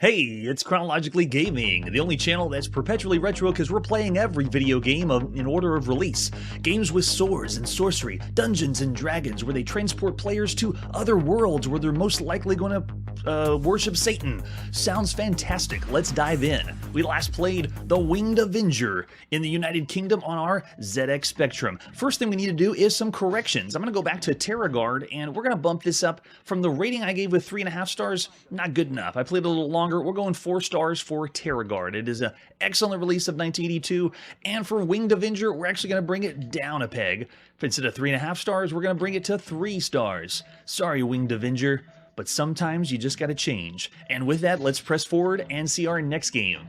Hey, it's Chronologically Gaming, the only channel that's perpetually retro because we're playing every video game in order of release. Games with swords and sorcery, Dungeons and Dragons where they transport players to other worlds where they're most likely going to worship Satan. Sounds fantastic. Let's dive in. We last played The Winged Avenger in the United Kingdom on our ZX Spectrum. First thing we need to do is some corrections. I'm going to go back to TerraGuard and we're going to bump this up from the rating I gave with 3.5 stars. Not good enough. I played a little longer. We're going 4 stars for TerraGuard. It is an excellent release of 1982. And for Winged Avenger, we're actually going to bring it down a peg. Instead of 3.5 stars, we're going to bring it to 3 stars. Sorry, Winged Avenger, but sometimes you just got to change. And with that, let's press forward and see our next game.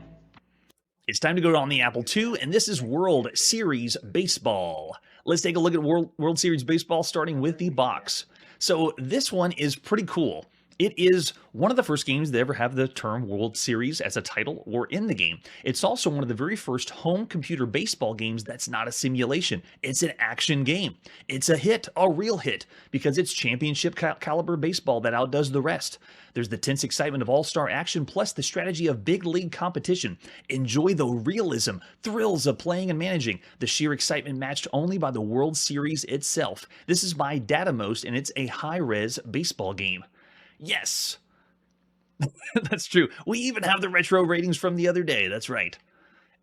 It's time to go on the Apple II, and this is World Series Baseball. Let's take a look at World Series Baseball, starting with the box. So this one is pretty cool. It is one of the first games that ever have the term World Series as a title or in the game. It's also one of the very first home computer baseball games that's not a simulation. It's an action game. It's a hit, a real hit, because it's championship caliber baseball that outdoes the rest. There's the tense excitement of all-star action plus the strategy of big league competition. Enjoy the realism, thrills of playing and managing, the sheer excitement matched only by the World Series itself. This is by Datammost, and it's a high-res baseball game. Yes, that's true. We even have the retro ratings from the other day. That's right.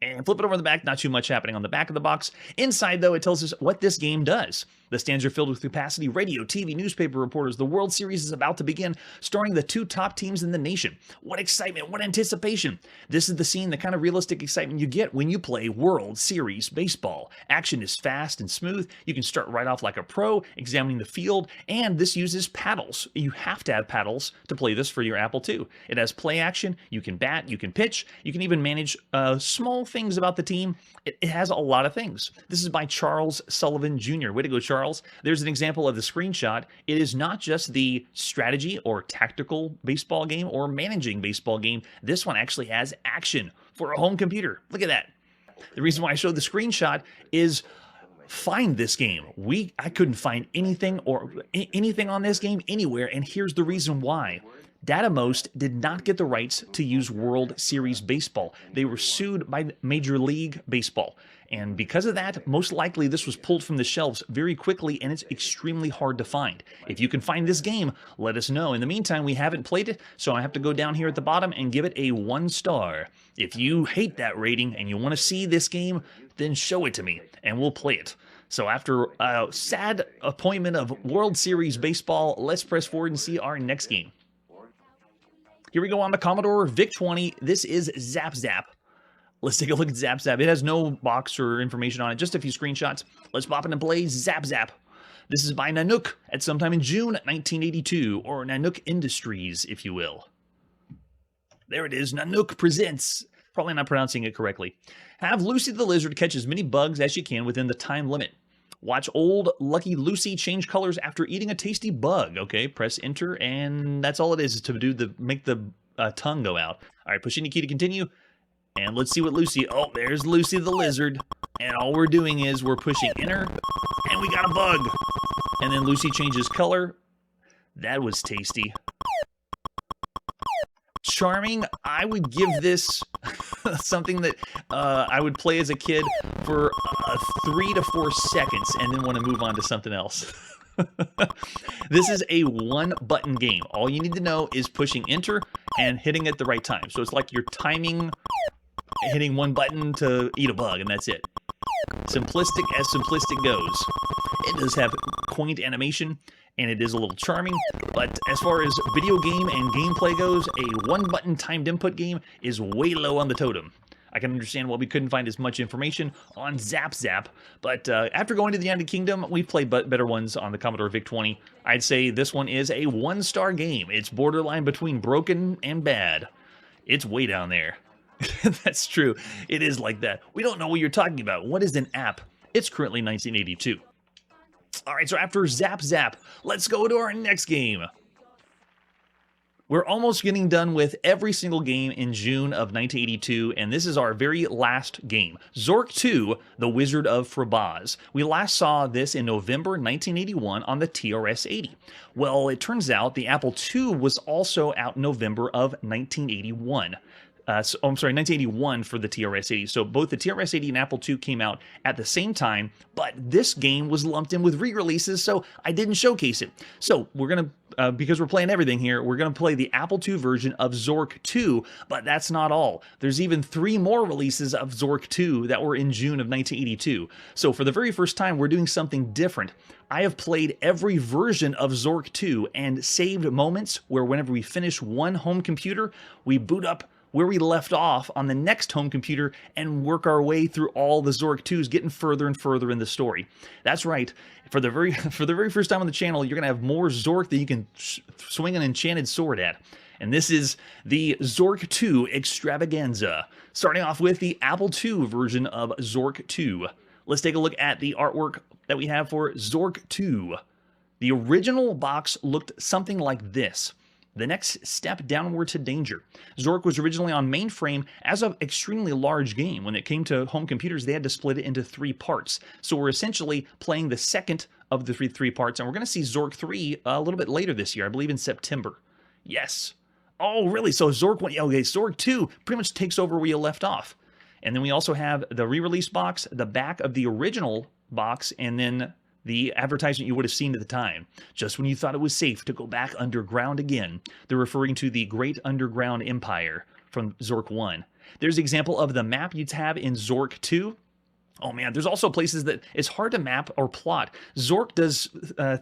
And flip it over the back, not too much happening on the back of the box. Inside, though, it tells us what this game does. The stands are filled with capacity, radio, TV, newspaper reporters. The World Series is about to begin, starring the 2 top teams in the nation. What excitement, what anticipation. This is the scene, the kind of realistic excitement you get when you play World Series Baseball. Action is fast and smooth. You can start right off like a pro, examining the field, and this uses paddles. You have to have paddles to play this for your Apple II. It has play action, you can bat, you can pitch, you can even manage small things about the team. It has a lot of things. This is by Charles Sullivan Jr. Way to go, Charles. There's an example of the screenshot. It is not just the strategy or tactical baseball game or managing baseball game. This one actually has action for a home computer. Look at that. The reason why I showed the screenshot is find this game. I couldn't find anything on this game anywhere, and here's the reason why. Datammost did not get the rights to use World Series Baseball. They were sued by Major League Baseball. And because of that, most likely this was pulled from the shelves very quickly, and it's extremely hard to find. If you can find this game, let us know. In the meantime, we haven't played it, so I have to go down here at the bottom and give it a 1 star. If you hate that rating and you want to see this game, then show it to me, and we'll play it. So after a sad appointment of World Series Baseball, let's press forward and see our next game. Here we go on the Commodore VIC-20. This is Zap Zap. Let's take a look at Zap Zap. It has no box or information on it, just a few screenshots. Let's pop in and play Zap Zap. This is by Nanook at sometime in June 1982, or Nanook Industries, if you will. There it is, Nanook presents. Probably not pronouncing it correctly. Have Lucy the Lizard catch as many bugs as she can within the time limit. Watch old Lucky Lucy change colors after eating a tasty bug. Okay, press enter, and that's all it is to make the tongue go out. All right, push any key to continue, and let's see what Lucy. Oh, there's Lucy the Lizard, and all we're doing is we're pushing enter, and we got a bug. And then Lucy changes color. That was tasty. Charming. I would give this something that I would play as a kid for 3 to 4 seconds and then want to move on to something else. This is a 1-button game. All you need to know is pushing enter and hitting it at the right time. So it's like you're timing, hitting 1 button to eat a bug, and that's it. Simplistic as simplistic goes. It does have quaint animation, and it is a little charming, but as far as video game and gameplay goes, a 1-button timed input game is way low on the totem. I can understand why we couldn't find as much information on Zap Zap, but after going to the United Kingdom, we've played better ones on the Commodore VIC-20. I'd say this one is a 1-star game. It's borderline between broken and bad. It's way down there. That's true. It is like that. We don't know what you're talking about. What is an app? It's currently 1982. All right, so after Zap Zap, let's go to our next game. We're almost getting done with every single game in June of 1982, and this is our very last game, Zork II, The Wizard of Frobozz. We last saw this in November 1981 on the TRS-80. Well, it turns out the Apple II was also out in November of 1981. I'm sorry, 1981 for the TRS-80. So both the TRS-80 and Apple II came out at the same time, but this game was lumped in with re-releases, so I didn't showcase it. So we're going to, because we're playing everything here, we're going to play the Apple II version of Zork II, but that's not all. There's even 3 more releases of Zork II that were in June of 1982. So for the very first time, we're doing something different. I have played every version of Zork II and saved moments where whenever we finish one home computer, we boot up where we left off on the next home computer and work our way through all the Zork 2s, getting further and further in the story. That's right. For the very first time on the channel, you're going to have more Zork that you can swing an enchanted sword at. And this is the Zork II Extravaganza, starting off with the Apple II version of Zork II. Let's take a look at the artwork that we have for Zork II. The original box looked something like this. The next step downward to danger. Zork was originally on mainframe as an extremely large game. When it came to home computers, they had to split it into 3 parts. So we're essentially playing the second of the three parts, and we're going to see Zork 3 a little bit later this year, I believe in September. Yes. Oh, really? So Zork 1, okay, Zork 2 pretty much takes over where you left off. And then we also have the re-release box, the back of the original box, and then the advertisement you would have seen at the time. Just when you thought it was safe to go back underground again, they're referring to the Great Underground Empire from Zork 1. There's an example of the map you'd have in Zork 2. Oh man, there's also places that it's hard to map or plot. Zork does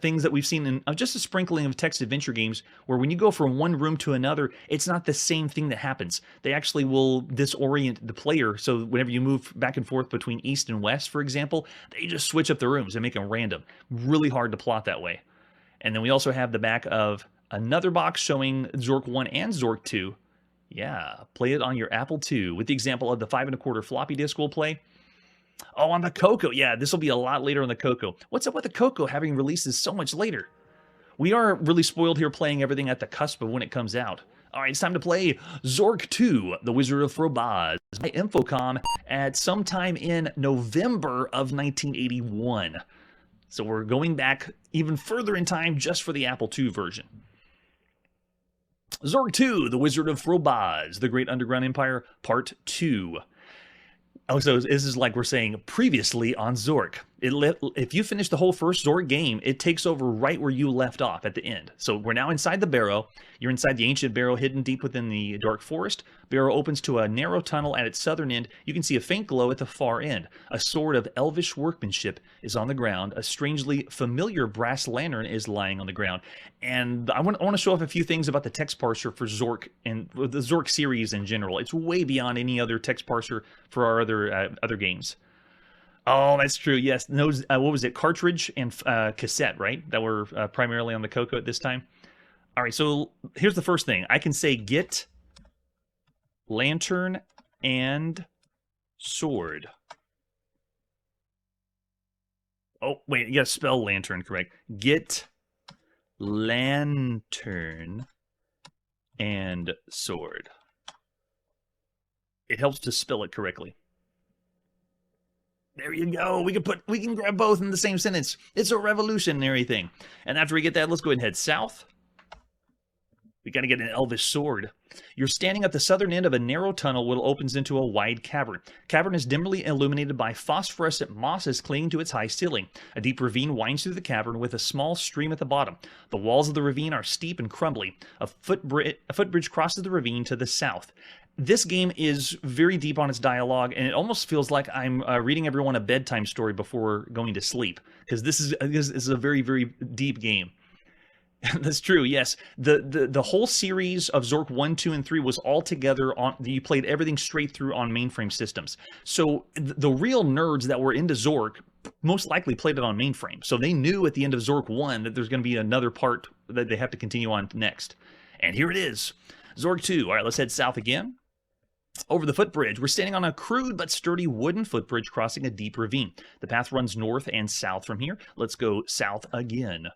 things that we've seen in just a sprinkling of text adventure games where when you go from one room to another, it's not the same thing that happens. They actually will disorient the player, so whenever you move back and forth between east and west, for example, they just switch up the rooms and make them random. Really hard to plot that way. And then we also have the back of another box showing Zork 1 and Zork 2. Yeah, play it on your Apple II with the example of the 5 1/4 floppy disk we'll play. Oh, on the Coco. Yeah, this will be a lot later on the Coco. What's up with the Coco having releases so much later? We are really spoiled here playing everything at the cusp of when it comes out. All right, it's time to play Zork II, The Wizard of Frobozz by Infocom at sometime in November of 1981. So we're going back even further in time just for the Apple II version. Zork II, The Wizard of Frobozz, The Great Underground Empire, Part 2. Oh, so this is like we're saying previously on Zork. If you finish the whole first Zork game, it takes over right where you left off at the end. So we're now inside the barrow. You're inside the ancient barrow hidden deep within the dark forest. Barrow opens to a narrow tunnel at its southern end. You can see a faint glow at the far end. A sword of elvish workmanship is on the ground. A strangely familiar brass lantern is lying on the ground. And I want to show off a few things about the text parser for Zork and the Zork series in general. It's way beyond any other text parser for our other games. Oh, that's true. Yes. Those, what was it? Cartridge and cassette, right? That were primarily on the Coco at this time. All right. So here's the first thing. I can say get lantern and sword. Oh, wait. You got to spell lantern correct. Get lantern and sword. It helps to spell it correctly. There you go. We can grab both in the same sentence. It's a revolutionary thing. And after we get that, let's go ahead and head south. We got to get an elvish sword. You're standing at the southern end of a narrow tunnel which opens into a wide cavern. Cavern is dimly illuminated by phosphorescent mosses clinging to its high ceiling. A deep ravine winds through the cavern with a small stream at the bottom. The walls of the ravine are steep and crumbly. A footbridge crosses the ravine to the south. This game is very deep on its dialogue, and it almost feels like I'm reading everyone a bedtime story before going to sleep, because this is a very, very deep game. That's true, yes. The whole series of Zork 1, 2, and 3 was all together on... You played everything straight through on mainframe systems. So the real nerds that were into Zork most likely played it on mainframe. So they knew at the end of Zork 1 that there's going to be another part that they have to continue on next. And here it is. Zork 2. All right, let's head south again. Over the footbridge, we're standing on a crude but sturdy wooden footbridge crossing a deep ravine. The path runs north and south from here. Let's go south again.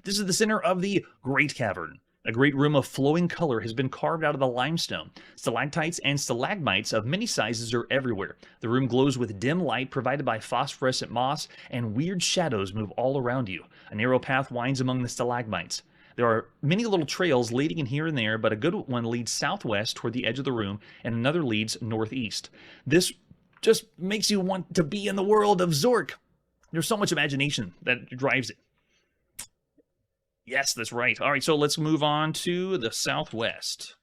This is the center of the Great Cavern. A great room of flowing color has been carved out of the limestone. Stalactites and stalagmites of many sizes are everywhere. The room glows with dim light provided by phosphorescent moss, and weird shadows move all around you. A narrow path winds among the stalagmites. There are many little trails leading in here and there, but a good one leads southwest toward the edge of the room, and another leads northeast. This just makes you want to be in the world of Zork. There's so much imagination that drives it. Yes, that's right. All right, so let's move on to the southwest.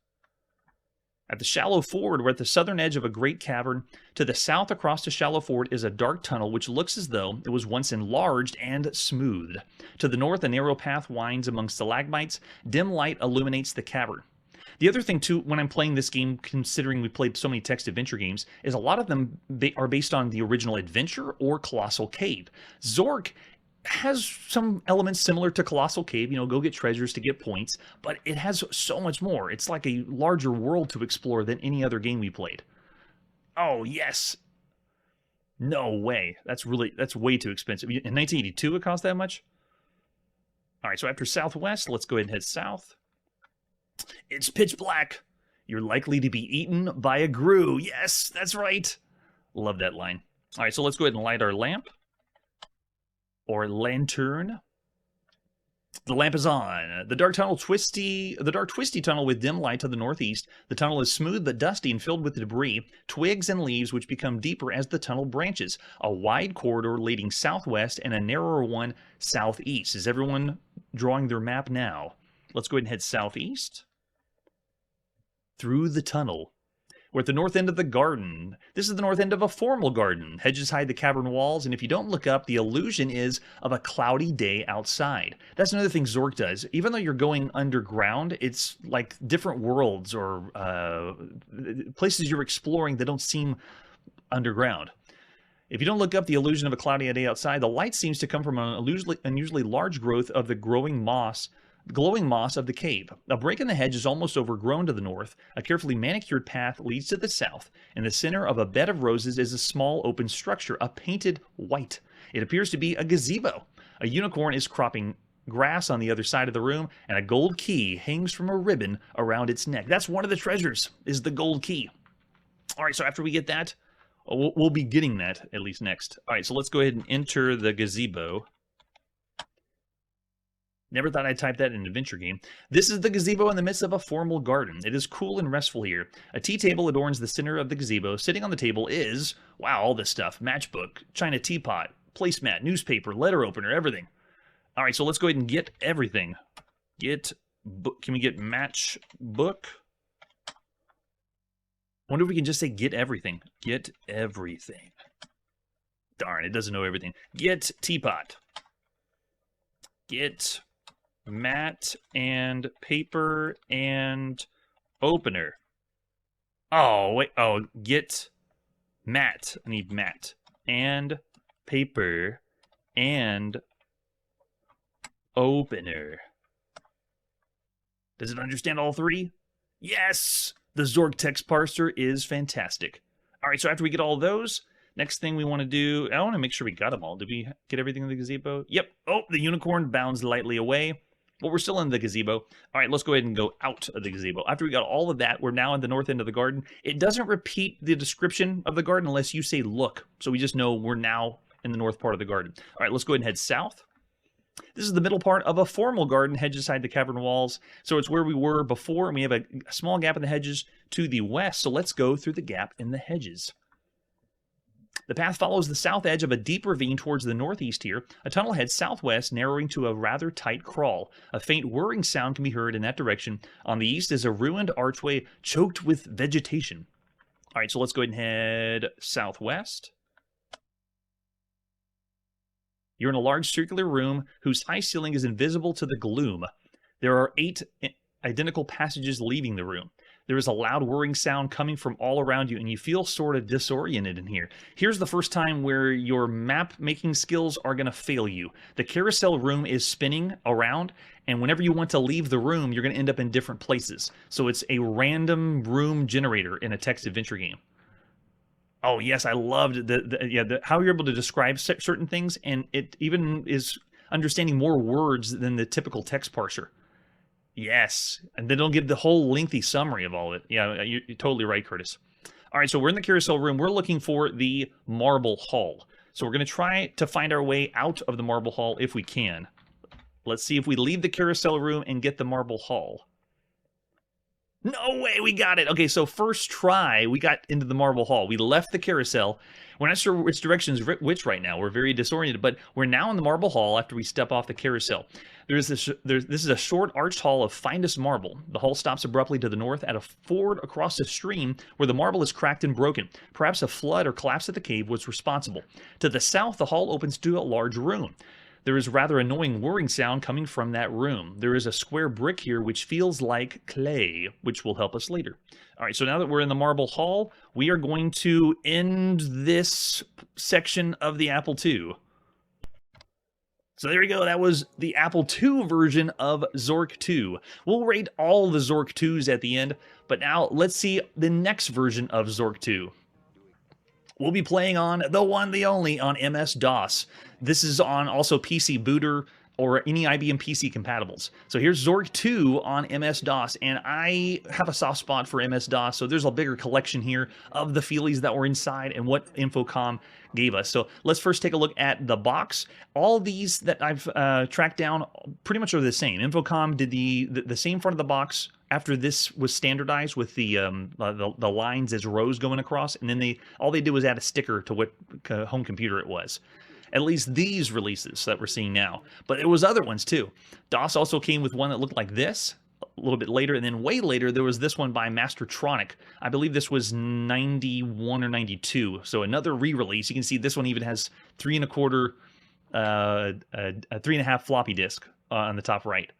At the shallow ford, we're at the southern edge of a great cavern. To the south across the shallow ford is a dark tunnel which looks as though it was once enlarged and smoothed. To the north, a narrow path winds among stalagmites. Dim light illuminates the cavern. The other thing, too, when I'm playing this game, considering we played so many text-adventure games, is a lot of them are based on the original Adventure or Colossal Cave. Zork has some elements similar to Colossal Cave, go get treasures to get points, but it has so much more. It's like a larger world to explore than any other game we played. Oh, yes. No way. That's way too expensive. In 1982, it cost that much? All right, so after southwest, let's go ahead and head south. It's pitch black. You're likely to be eaten by a grue. Yes, that's right. Love that line. All right, so let's go ahead and light our lamp. Or lantern. The lamp is on. The dark twisty tunnel with dim light to the northeast. The tunnel is smooth but dusty and filled with debris, twigs and leaves which become deeper as the tunnel branches. A wide corridor leading southwest and a narrower one southeast. Is everyone drawing their map now? Let's go ahead and head southeast. Through the tunnel. We're at the north end of the garden. This is the north end of a formal garden. Hedges hide the cavern walls, and if you don't look up, the illusion is of a cloudy day outside. That's another thing Zork does. Even though you're going underground, it's like different worlds or places you're exploring that don't seem underground. If you don't look up the illusion of a cloudy day outside, the light seems to come from an unusually large growth of the glowing moss of the cave. A break in the hedge is almost overgrown to the north. A carefully manicured path leads to the south. In the center of a bed of roses is a small open structure, a painted white. It appears to be a gazebo. A unicorn is cropping grass on the other side of the room, and a gold key hangs from a ribbon around its neck. That's one of the treasures, is the gold key. All right, so after we get that, we'll be getting that at least next. All right, so let's go ahead and enter the gazebo. Never thought I'd type that in an adventure game. This is the gazebo in the midst of a formal garden. It is cool and restful here. A tea table adorns the center of the gazebo. Sitting on the table is, wow, all this stuff. Matchbook, china teapot, placemat, newspaper, letter opener, everything. All right, so let's go ahead and get everything. Can we get matchbook? Wonder if we can just say get everything. Get everything. Darn, it doesn't know everything. Get teapot. Get mat and paper and opener. Oh, wait. Oh, get mat. I need mat and paper and opener. Does it understand all three? Yes! The Zork text parser is fantastic. All right, so after we get all those, next thing we want to do, I want to make sure we got them all. Did we get everything in the gazebo? Yep. Oh, the unicorn bounds lightly away. But we're still in the gazebo. All right, let's go ahead and go out of the gazebo. After we got all of that, we're now in the north end of the garden. It doesn't repeat the description of the garden unless you say look. So we just know we're now in the north part of the garden. All right, let's go ahead and head south. This is the middle part of a formal garden, hedges hide the cavern walls. So it's where we were before, and we have a small gap in the hedges to the west. So let's go through the gap in the hedges. The path follows the south edge of a deep ravine towards the northeast here. A tunnel heads southwest, narrowing to a rather tight crawl. A faint whirring sound can be heard in that direction. On the east is a ruined archway choked with vegetation. All right, so let's go ahead and head southwest. You're in a large circular room whose high ceiling is invisible to the gloom. There are 8 identical passages leaving the room. There is a loud whirring sound coming from all around you, and you feel sort of disoriented in here. Here's the first time where your map-making skills are going to fail you. The carousel room is spinning around, and whenever you want to leave the room, you're going to end up in different places. So it's a random room generator in a text adventure game. Oh, yes, I loved how you're able to describe certain things, and it even is understanding more words than the typical text parser. Yes, and then they'll give the whole lengthy summary of all of it. Yeah, you're totally right, Curtis. All right, so we're in the carousel room. We're looking for the marble hall. So we're going to try to find our way out of the marble hall if we can. Let's see if we leave the carousel room and get the marble hall. No way, we got it. Okay, so first try, we got into the marble hall. We left the carousel. We're not sure which direction is which right now. We're very disoriented, but we're now in the marble hall after we step off the carousel. This is a short arched hall of finest marble. The hall stops abruptly to the north at a ford across a stream where the marble is cracked and broken. Perhaps a flood or collapse at the cave was responsible. To the south, the hall opens to a large room. There is rather annoying whirring sound coming from that room. There is a square brick here which feels like clay, which will help us later. All right, so now that we're in the marble hall, we are going to end this section of the Apple II. So there we go, that was the Apple II version of Zork 2. We'll rate all the Zork 2s at the end, but now let's see the next version of Zork 2. We'll be playing on the one, the only, on MS-DOS. This is on also PC Booter or any IBM PC compatibles. So here's Zork 2 on MS-DOS, and I have a soft spot for MS-DOS, so there's a bigger collection here of the feelies that were inside and what Infocom gave us. So let's first take a look at the box. All these that I've tracked down pretty much are the same. Infocom did the same front of the box after this was standardized with the lines as rows going across, and then all they did was add a sticker to what home computer it was. At least these releases that we're seeing now. But there was other ones too. DOS also came with one that looked like this a little bit later, and then way later there was this one by Mastertronic. I believe this was 91 or 92. So another re-release. You can see this one even has 3 1/4, a 3.5 floppy disk on the top right.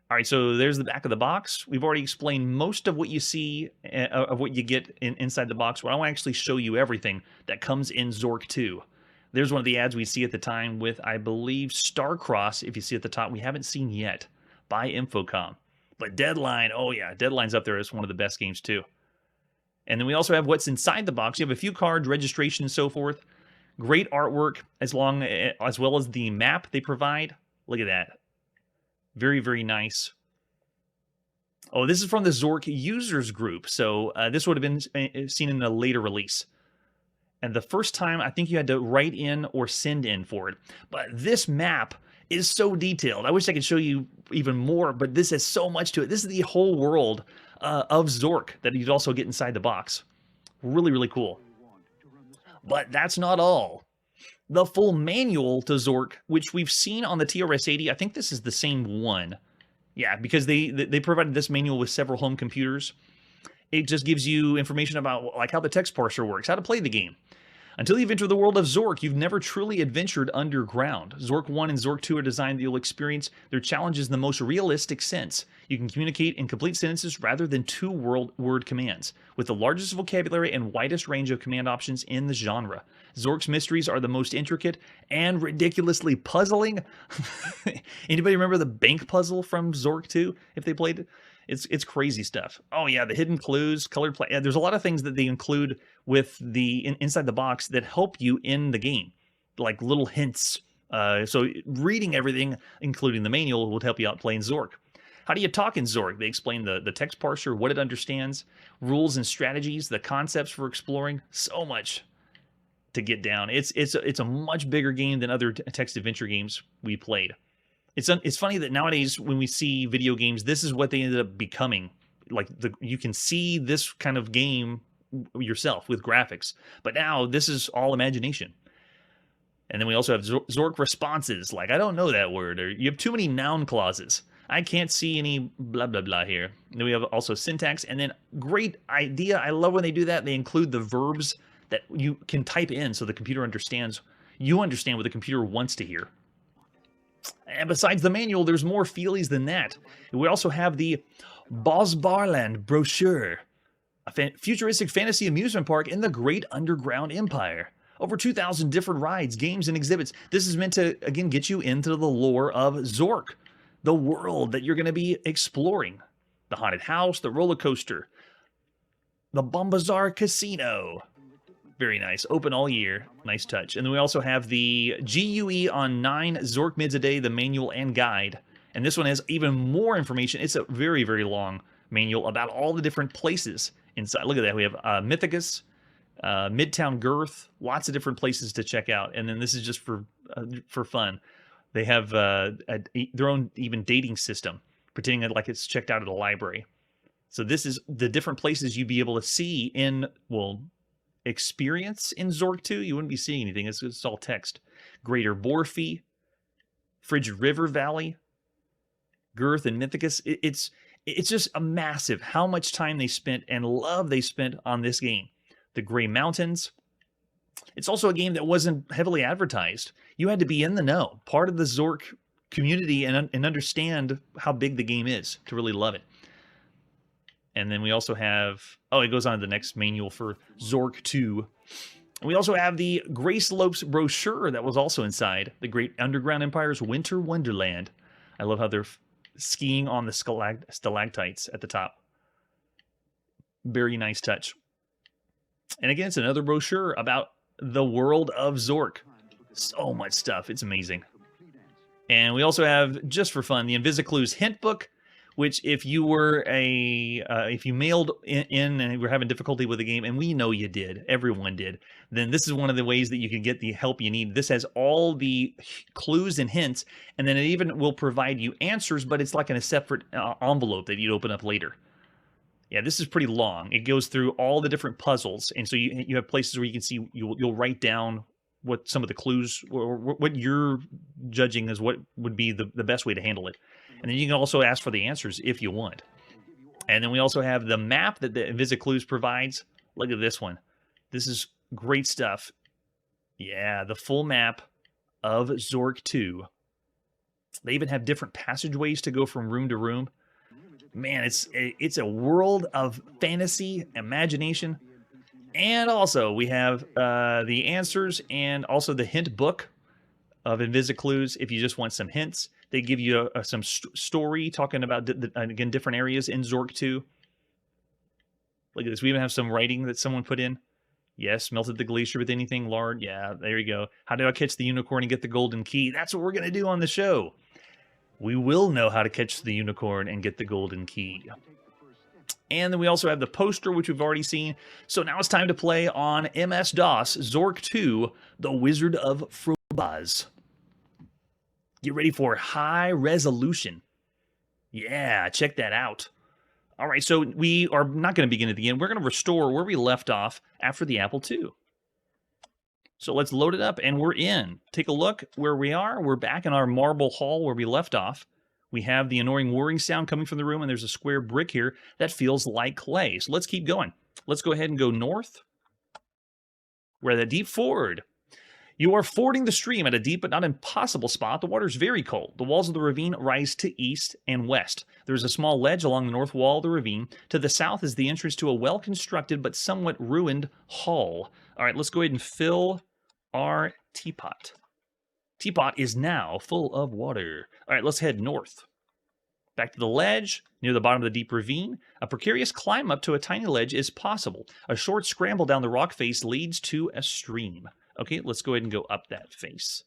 All right, so there's the back of the box. We've already explained most of what you see, of what you get inside the box. Well, I want to actually show you everything that comes in Zork 2. There's one of the ads we see at the time with, I believe, Starcross, if you see at the top, we haven't seen yet, by Infocom. But Deadline, oh yeah, Deadline's up there as one of the best games too. And then we also have what's inside the box. You have a few cards, registration, and so forth. Great artwork, as well as the map they provide. Look at that. Very, very nice. Oh, this is from the Zork users group, so this would have been seen in a later release. And the first time, I think you had to write in or send in for it. But this map is so detailed. I wish I could show you even more, but this has so much to it. This is the whole world of Zork that you'd also get inside the box. Really, really cool. But that's not all. The full manual to Zork, which we've seen on the TRS-80, I think this is the same one. Yeah, because they provided this manual with several home computers. It just gives you information about like how the text parser works, how to play the game. Until you've entered the world of Zork, you've never truly adventured underground. Zork 1 and Zork 2 are designed that you'll experience their challenges in the most realistic sense. You can communicate in complete sentences rather than two-word commands, with the largest vocabulary and widest range of command options in the genre. Zork's mysteries are the most intricate and ridiculously puzzling. Anybody remember the bank puzzle from Zork 2, if they played it? It's crazy stuff. Oh yeah, the hidden clues, colored play. Yeah, there's a lot of things that they include with the inside the box that help you in the game, like little hints. So reading everything, including the manual, will help you out playing Zork. How do you talk in Zork? They explain the text parser, what it understands, rules and strategies, the concepts for exploring. So much to get down. It's a much bigger game than other text adventure games we played. It's funny that nowadays when we see video games, this is what they ended up becoming. Like you can see this kind of game yourself with graphics, but now this is all imagination. And then we also have Zork responses, like I don't know that word, or you have too many noun clauses. I can't see any blah blah blah here. And then we have also syntax, and then great idea. I love when they do that. They include the verbs that you can type in so the computer understands. You understand what the computer wants to hear. And besides the manual, there's more feelies than that. We also have the Bosbarland brochure, a futuristic fantasy amusement park in the Great Underground Empire. Over 2,000 different rides, games, and exhibits. This is meant to, again, get you into the lore of Zork, the world that you're going to be exploring. The haunted house, the roller coaster, the Bombazar Casino. Very nice. Open all year. Nice touch. And then we also have the GUE on 9 Zork mids a day, the manual and guide. And this one has even more information. It's a very, very long manual about all the different places inside. Look at that. We have Mythicus, Midtown Girth, lots of different places to check out. And then this is just for fun. They have their own even dating system, pretending like it's checked out at a library. So this is the different places you'd be able to see in, well, experience in Zork 2. You wouldn't be seeing anything. It's all text. Greater Borfee, Frigid River Valley, Girth and Mythicus. It's just a massive how much time they spent and love they spent on this game. The Grey Mountains. It's also a game that wasn't heavily advertised. You had to be in the know, part of the Zork community, and understand how big the game is to really love it. And then we also have, oh, it goes on to the next manual for Zork II. And we also have the Grace Lopes brochure that was also inside, the Great Underground Empire's Winter Wonderland. I love how they're skiing on the stalactites at the top. Very nice touch. And again, it's another brochure about the world of Zork. So much stuff. It's amazing. And we also have, just for fun, the Invisiclues hint book, which if you were if you mailed in and were having difficulty with the game, and we know you did, everyone did, then this is one of the ways that you can get the help you need. This has all the clues and hints, and then it even will provide you answers, but it's like in a separate envelope that you'd open up later. Yeah, this is pretty long. It goes through all the different puzzles, and so you have places where you can see, you'll write down what some of the clues, or what you're judging as what would be the best way to handle it. And then you can also ask for the answers if you want. And then we also have the map that the Invisiclues provides. Look at this one. This is great stuff. Yeah, the full map of Zork 2. They even have different passageways to go from room to room. Man, it's a world of fantasy, imagination. And also, we have the answers and also the hint book of Invisiclues if you just want some hints. They give you some story talking about, again, different areas in Zork 2. Look at this. We even have some writing that someone put in. Yes, melted the glacier with anything large. Yeah, there you go. How do I catch the unicorn and get the golden key? That's what we're going to do on the show. We will know how to catch the unicorn and get the golden key. And then we also have the poster, which we've already seen. So now it's time to play on MS-DOS, Zork 2, The Wizard of Frobozz. Get ready for high resolution. Yeah, check that out. All right, so we are not going to begin at the end. We're going to restore where we left off after the Apple II. So let's load it up, and we're in. Take a look where we are. We're back in our marble hall where we left off. We have the annoying whirring sound coming from the room, and there's a square brick here that feels like clay. So let's keep going. Let's go ahead and go north. We're at a deep ford. You are fording the stream at a deep but not impossible spot. The water's very cold. The walls of the ravine rise to east and west. There's a small ledge along the north wall of the ravine. To the south is the entrance to a well-constructed but somewhat ruined hall. All right, let's go ahead and fill our teapot. Teapot is now full of water. All right, let's head north. Back to the ledge, near the bottom of the deep ravine. A precarious climb up to a tiny ledge is possible. A short scramble down the rock face leads to a stream. Okay, let's go ahead and go up that face.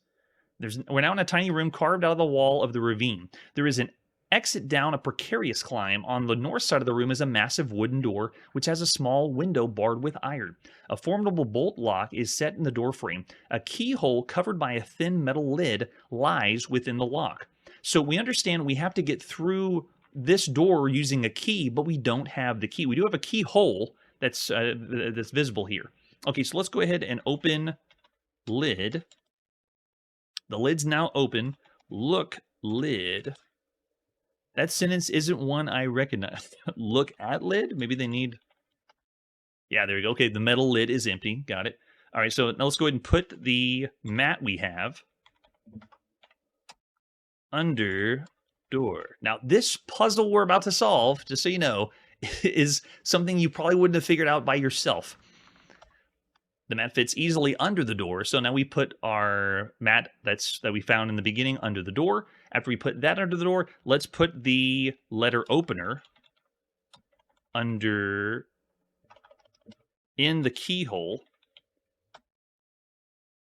We're now in a tiny room carved out of the wall of the ravine. There is an exit down a precarious climb. On the north side of the room is a massive wooden door, which has a small window barred with iron. A formidable bolt lock is set in the door frame. A keyhole covered by a thin metal lid lies within the lock. So we understand we have to get through this door using a key, but we don't have the key. We do have a keyhole that's visible here. Okay, so let's go ahead and open lid. The lid's now open. Look, lid. That sentence isn't one I recognize. Look at lid? Maybe they need... Yeah, there we go. Okay, the metal lid is empty. Got it. All right, so now let's go ahead and put the mat we have under door. Now, this puzzle we're about to solve, just so you know, is something you probably wouldn't have figured out by yourself. The mat fits easily under the door, so now we put our mat that we found in the beginning under the door. After we put that under the door, let's put the letter opener in the keyhole.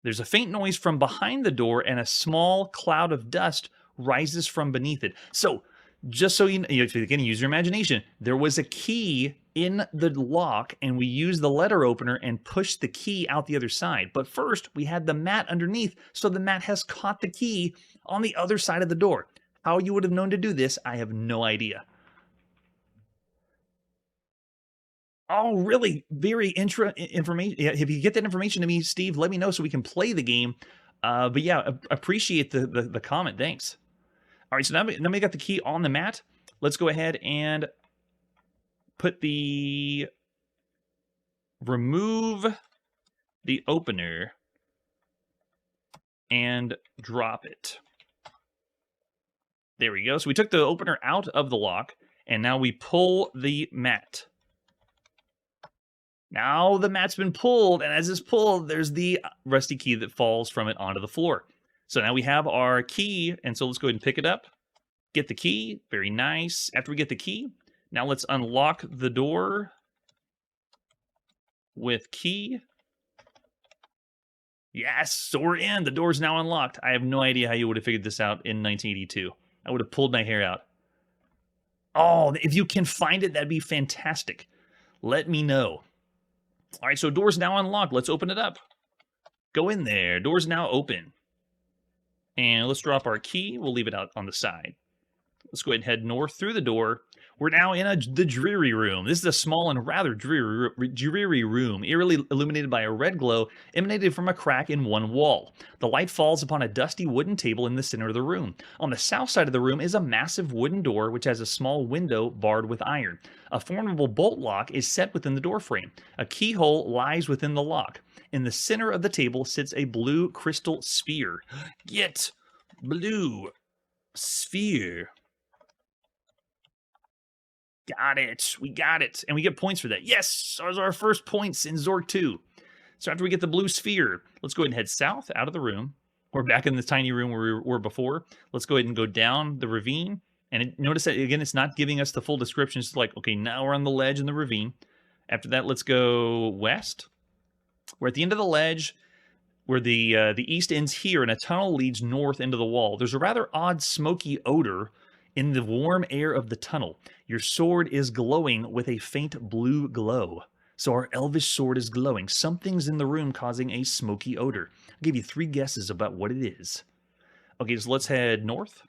There's a faint noise from behind the door, and a small cloud of dust rises from beneath it. So, just so you know, if you can use your imagination, there was a key in the lock, and we used the letter opener and pushed the key out the other side. But first, we had the mat underneath, so the mat has caught the key on the other side of the door. How you would have known to do this, I have no idea. Oh, really? Very information. Yeah, if you get that information to me, Steve, let me know so we can play the game. But yeah, appreciate the comment. Thanks. All right, so now we got the key on the mat. Let's go ahead and remove the opener and drop it. There we go. So we took the opener out of the lock, and now we pull the mat. Now the mat's been pulled, and as it's pulled, there's the rusty key that falls from it onto the floor. So now we have our key, and so let's go ahead and pick it up. Get the key. Very nice. After we get the key, now let's unlock the door with key. Yes, so we're in. The door's now unlocked. I have no idea how you would have figured this out in 1982. I would have pulled my hair out. Oh, if you can find it, that'd be fantastic. Let me know. All right, so door's now unlocked. Let's open it up. Go in there. Door's now open. And let's drop our key. We'll leave it out on the side. Let's go ahead and head north through the door. We're now in the dreary room. This is a small and rather dreary room, eerily illuminated by a red glow emanated from a crack in one wall. The light falls upon a dusty wooden table in the center of the room. On the south side of the room is a massive wooden door which has a small window barred with iron. A formidable bolt lock is set within the door frame. A keyhole lies within the lock. In the center of the table sits a blue crystal sphere. Get blue sphere. Got it. We got it. And we get points for that. Yes! Those are our first points in Zork 2. So after we get the blue sphere, let's go ahead and head south out of the room. We're back in the tiny room where we were before. Let's go ahead and go down the ravine. And notice that, again, it's not giving us the full description. It's like, okay, now we're on the ledge in the ravine. After that, let's go west. We're at the end of the ledge where the east ends here, and a tunnel leads north into the wall. There's a rather odd smoky odor in the warm air of the tunnel. Your sword is glowing with a faint blue glow. So our elvish sword is glowing. Something's in the room causing a smoky odor. I'll give you 3 guesses about what it is. Okay, so let's head north.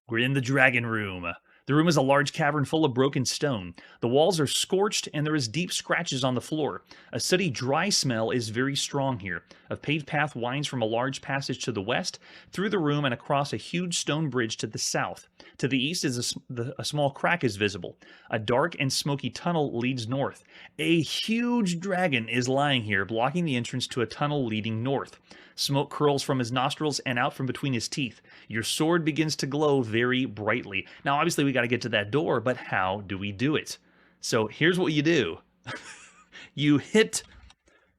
We're in the dragon room. The room is a large cavern full of broken stone. The walls are scorched and there is deep scratches on the floor. A sooty, dry smell is very strong here. A paved path winds from a large passage to the west, through the room and across a huge stone bridge to the south. To the east is a small crack is visible. A dark and smoky tunnel leads north. A huge dragon is lying here, blocking the entrance to a tunnel leading north. Smoke curls from his nostrils and out from between his teeth. Your sword begins to glow very brightly. Now, obviously, we got to get to that door, but how do we do it? So here's what you do. You hit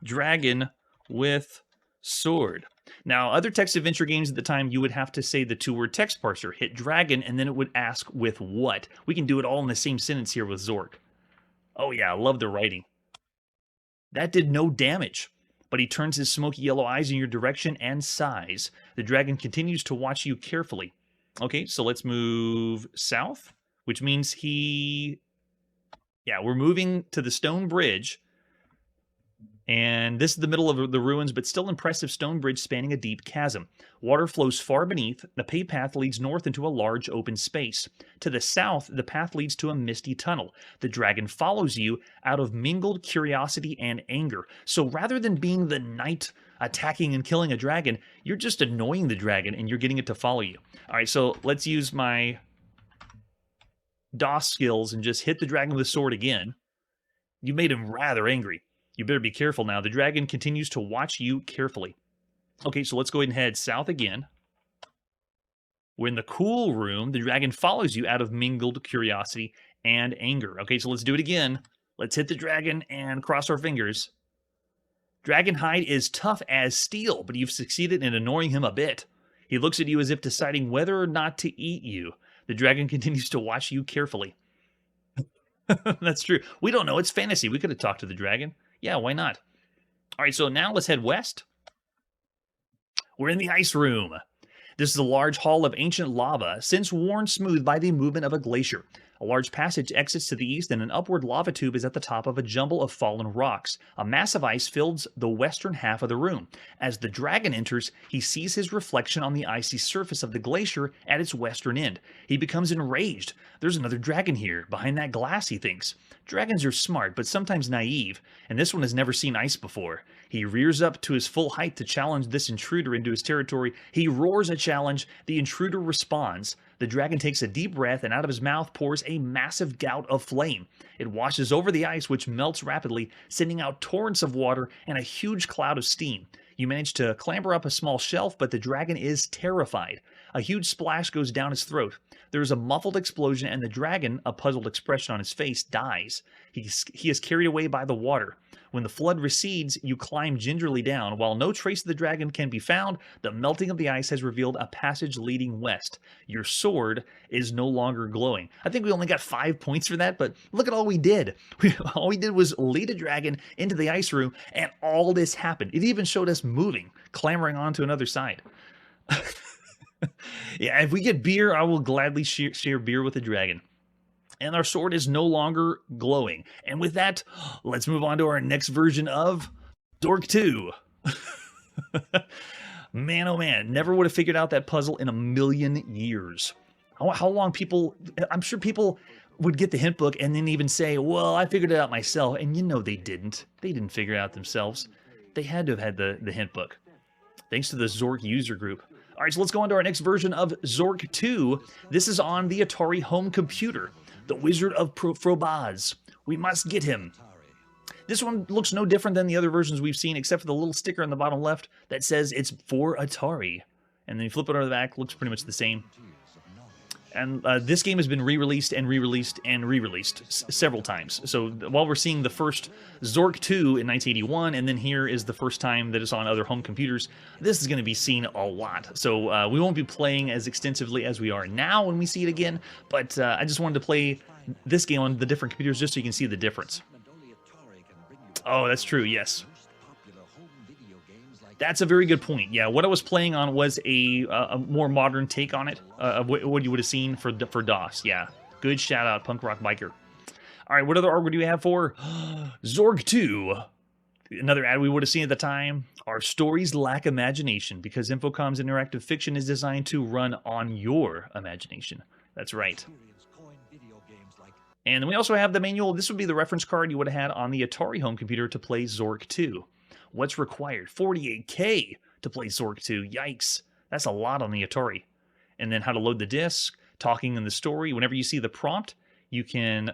dragon with sword. Now, other text adventure games at the time, you would have to say the 2-word text parser, hit dragon, and then it would ask with what. We can do it all in the same sentence here with Zork. Oh yeah, I love the writing. That did no damage, but he turns his smoky yellow eyes in your direction and sighs. The dragon continues to watch you carefully. Okay, so let's move south, which means we're moving to the stone bridge. And this is the middle of the ruins, but still impressive stone bridge spanning a deep chasm. Water flows far beneath. The paved path leads north into a large open space. To the south, the path leads to a misty tunnel. The dragon follows you out of mingled curiosity and anger. So rather than being the knight attacking and killing a dragon, you're just annoying the dragon and you're getting it to follow you. All right, so let's use my DOS skills and just hit the dragon with a sword again. You made him rather angry. You better be careful now. The dragon continues to watch you carefully. Okay, so let's go ahead and head south again. We're in the cool room. The dragon follows you out of mingled curiosity and anger. Okay, so let's do it again. Let's hit the dragon and cross our fingers. Dragon hide is tough as steel, but you've succeeded in annoying him a bit. He looks at you as if deciding whether or not to eat you. The dragon continues to watch you carefully. That's true. We don't know. It's fantasy. We could have talked to the dragon. Yeah, why not? All right, so now let's head west. We're in the ice room. This is a large hall of ancient lava, since worn smooth by the movement of a glacier. A large passage exits to the east, and an upward lava tube is at the top of a jumble of fallen rocks. A mass of ice fills the western half of the room. As the dragon enters, he sees his reflection on the icy surface of the glacier at its western end. He becomes enraged. There's another dragon here, behind that glass, he thinks. Dragons are smart, but sometimes naive, and this one has never seen ice before. He rears up to his full height to challenge this intruder into his territory. He roars a challenge. The intruder responds. The dragon takes a deep breath, and out of his mouth pours a massive gout of flame. It washes over the ice, which melts rapidly, sending out torrents of water and a huge cloud of steam. You manage to clamber up a small shelf, but the dragon is terrified. A huge splash goes down his throat. There is a muffled explosion, and the dragon, a puzzled expression on his face, dies. He is carried away by the water. When the flood recedes, you climb gingerly down. While no trace of the dragon can be found, the melting of the ice has revealed a passage leading west. Your sword is no longer glowing. I think we only got 5 points for that, but look at all we did. All we did was lead a dragon into the ice room, and all this happened. It even showed us moving, clambering onto another side. Yeah, if we get beer, I will gladly share beer with the dragon. And our sword is no longer glowing. And with that, let's move on to our next version of Zork II. Man, oh man, never would have figured out that puzzle in a million years. How long people, I'm sure people would get the hint book and then even say, well, I figured it out myself. And you know they didn't. They didn't figure it out themselves. They had to have had the hint book. Thanks to the Zork user group. All right, so let's go on to our next version of Zork II. This is on the Atari home computer. The Wizard of Frobozz. We must get him. This one looks no different than the other versions we've seen, except for the little sticker on the bottom left that says it's for Atari. And then you flip it over the back, looks pretty much the same. And this game has been re-released and re-released and re-released several times. So while we're seeing the first Zork II in 1981, and then here is the first time that it's on other home computers, this is going to be seen a lot. So we won't be playing as extensively as we are now when we see it again, but I just wanted to play this game on the different computers just so you can see the difference. Oh, that's true, yes. That's a very good point. Yeah, what I was playing on was a more modern take on it, of what you would have seen for DOS. Yeah, good shout out, Punk Rock Biker. All right, what other artwork do we have for Zork II? Another ad we would have seen at the time. Our stories lack imagination because Infocom's interactive fiction is designed to run on your imagination. That's right. And we also have the manual. This would be the reference card you would have had on the Atari home computer to play Zork II. What's required? 48K to play Zork II. Yikes. That's a lot on the Atari. And then how to load the disc, talking in the story. Whenever you see the prompt, you can